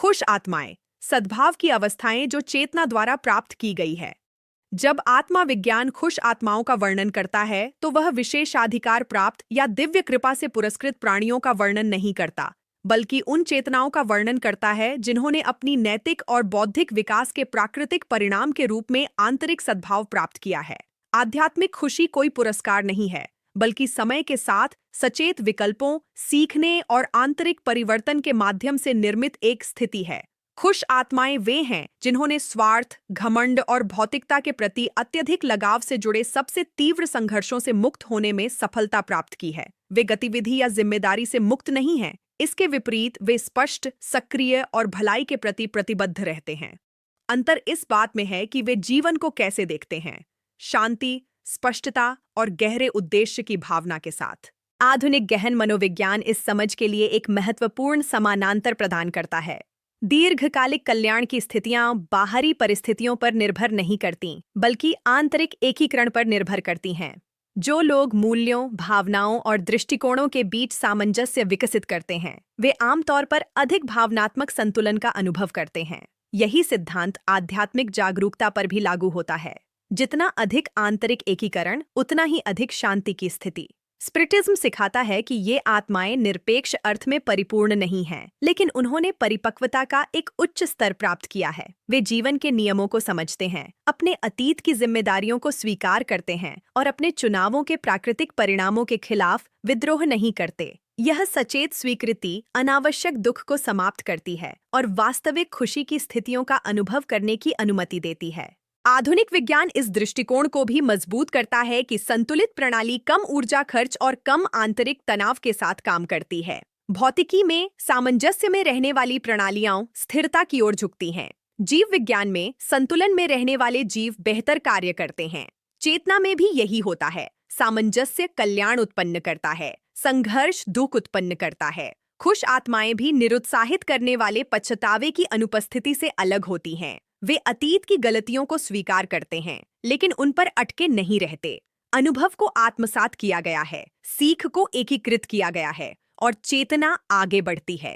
खुश आत्माएं, सद्भाव की अवस्थाएं जो चेतना द्वारा प्राप्त की गई है। जब आत्मा विज्ञान खुश आत्माओं का वर्णन करता है तो वह विशेषाधिकार प्राप्त या दिव्य कृपा से पुरस्कृत प्राणियों का वर्णन नहीं करता, बल्कि उन चेतनाओं का वर्णन करता है जिन्होंने अपनी नैतिक और बौद्धिक विकास के प्राकृतिक परिणाम के रूप में आंतरिक सद्भाव प्राप्त किया है। आध्यात्मिक खुशी कोई पुरस्कार नहीं है, बल्कि समय के साथ सचेत विकल्पों, सीखने और आंतरिक परिवर्तन के माध्यम से निर्मित एक स्थिति है। खुश आत्माएं वे हैं जिन्होंने स्वार्थ, घमंड और भौतिकता के प्रति अत्यधिक लगाव से जुड़े सबसे तीव्र संघर्षों से मुक्त होने में सफलता प्राप्त की है। वे गतिविधि या जिम्मेदारी से मुक्त नहीं हैं। इसके विपरीत वे स्पष्ट, सक्रिय और भलाई के प्रति प्रतिबद्ध रहते हैं। अंतर इस बात में है कि वे जीवन को कैसे देखते हैं, शांति, स्पष्टता और गहरे उद्देश्य की भावना के साथ। आधुनिक गहन मनोविज्ञान इस समझ के लिए एक महत्वपूर्ण समानांतर प्रदान करता है। दीर्घकालिक कल्याण की स्थितियां बाहरी परिस्थितियों पर निर्भर नहीं करती, बल्कि आंतरिक एकीकरण पर निर्भर करती हैं। जो लोग मूल्यों, भावनाओं और दृष्टिकोणों के बीच सामंजस्य विकसित करते हैं, वे आमतौर पर अधिक भावनात्मक संतुलन का अनुभव करते हैं। यही सिद्धांत आध्यात्मिक जागरूकता पर भी लागू होता है। जितना अधिक आंतरिक एकीकरण, उतना ही अधिक शांति की स्थिति। स्पिरिटिज्म सिखाता है कि ये आत्माएं निरपेक्ष अर्थ में परिपूर्ण नहीं हैं, लेकिन उन्होंने परिपक्वता का एक उच्च स्तर प्राप्त किया है। वे जीवन के नियमों को समझते हैं, अपने अतीत की जिम्मेदारियों को स्वीकार करते हैं और अपने चुनावों के प्राकृतिक परिणामों के खिलाफ विद्रोह नहीं करते। यह सचेत स्वीकृति अनावश्यक दुख को समाप्त करती है और वास्तविक खुशी की स्थितियों का अनुभव करने की अनुमति देती है। आधुनिक विज्ञान इस दृष्टिकोण को भी मजबूत करता है कि संतुलित प्रणाली कम ऊर्जा खर्च और कम आंतरिक तनाव के साथ काम करती है। भौतिकी में सामंजस्य में रहने वाली प्रणालियां स्थिरता की ओर झुकती हैं। जीव विज्ञान में संतुलन में रहने वाले जीव बेहतर कार्य करते हैं। चेतना में भी यही होता है। सामंजस्य कल्याण उत्पन्न करता है, संघर्ष दुख उत्पन्न करता है। खुश आत्माएं भी निरुत्साहित करने वाले पछतावे की अनुपस्थिति से अलग होती हैं। वे अतीत की गलतियों को स्वीकार करते हैं, लेकिन उन पर अटके नहीं रहते। अनुभव को आत्मसात किया गया है, सीख को एकीकृत किया गया है और चेतना आगे बढ़ती है।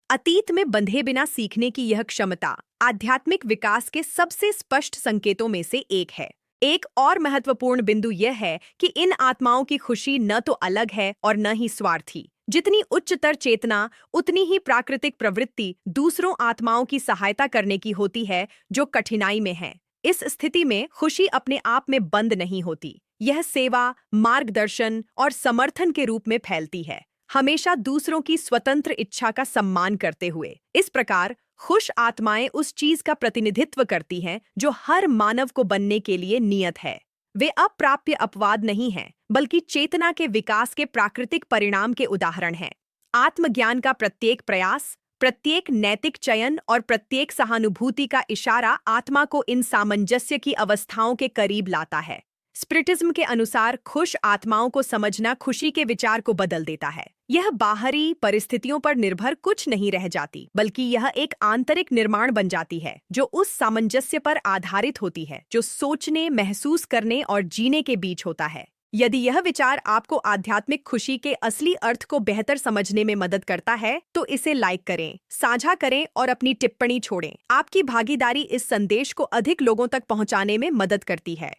अतीत में बंधे बिना सीखने की यह क्षमता आध्यात्मिक विकास के सबसे स्पष्ट संकेतों में से एक है। एक और महत्वपूर्ण बिंदु यह है कि इन आत्माओं की खुशी न तो अलग है और न ही स्वार्थी। जितनी उच्चतर चेतना, उतनी ही प्राकृतिक प्रवृत्ति दूसरों आत्माओं की सहायता करने की होती है जो कठिनाई में हैं। इस स्थिति में खुशी अपने आप में बंद नहीं होती। यह सेवा, मार्गदर्शन और समर्थन के रूप में फैलती है, हमेशा दूसरों की स्वतंत्र इच्छा का सम्मान करते हुए। इस प्रकार खुश आत्माएं उस चीज का प्रतिनिधित्व करती हैं जो हर मानव को बनने के लिए नियत है। वे अप्राप्य अपवाद नहीं हैं, बल्कि चेतना के विकास के प्राकृतिक परिणाम के उदाहरण हैं। आत्मज्ञान का प्रत्येक प्रयास, प्रत्येक नैतिक चयन और प्रत्येक सहानुभूति का इशारा आत्मा को इन सामंजस्य की अवस्थाओं के करीब लाता है। स्पिरिटिज्म के अनुसार खुश आत्माओं को समझना खुशी के विचार को बदल देता है। यह बाहरी परिस्थितियों पर निर्भर कुछ नहीं रह जाती, बल्कि यह एक आंतरिक निर्माण बन जाती है जो उस सामंजस्य पर आधारित होती है जो सोचने, महसूस करने और जीने के बीच होता है। यदि यह विचार आपको आध्यात्मिक खुशी के असली अर्थ को बेहतर समझने में मदद करता है, तो इसे लाइक करें, साझा करें और अपनी टिप्पणी छोड़ें। आपकी भागीदारी इस संदेश को अधिक लोगों तक पहुंचाने में मदद करती है।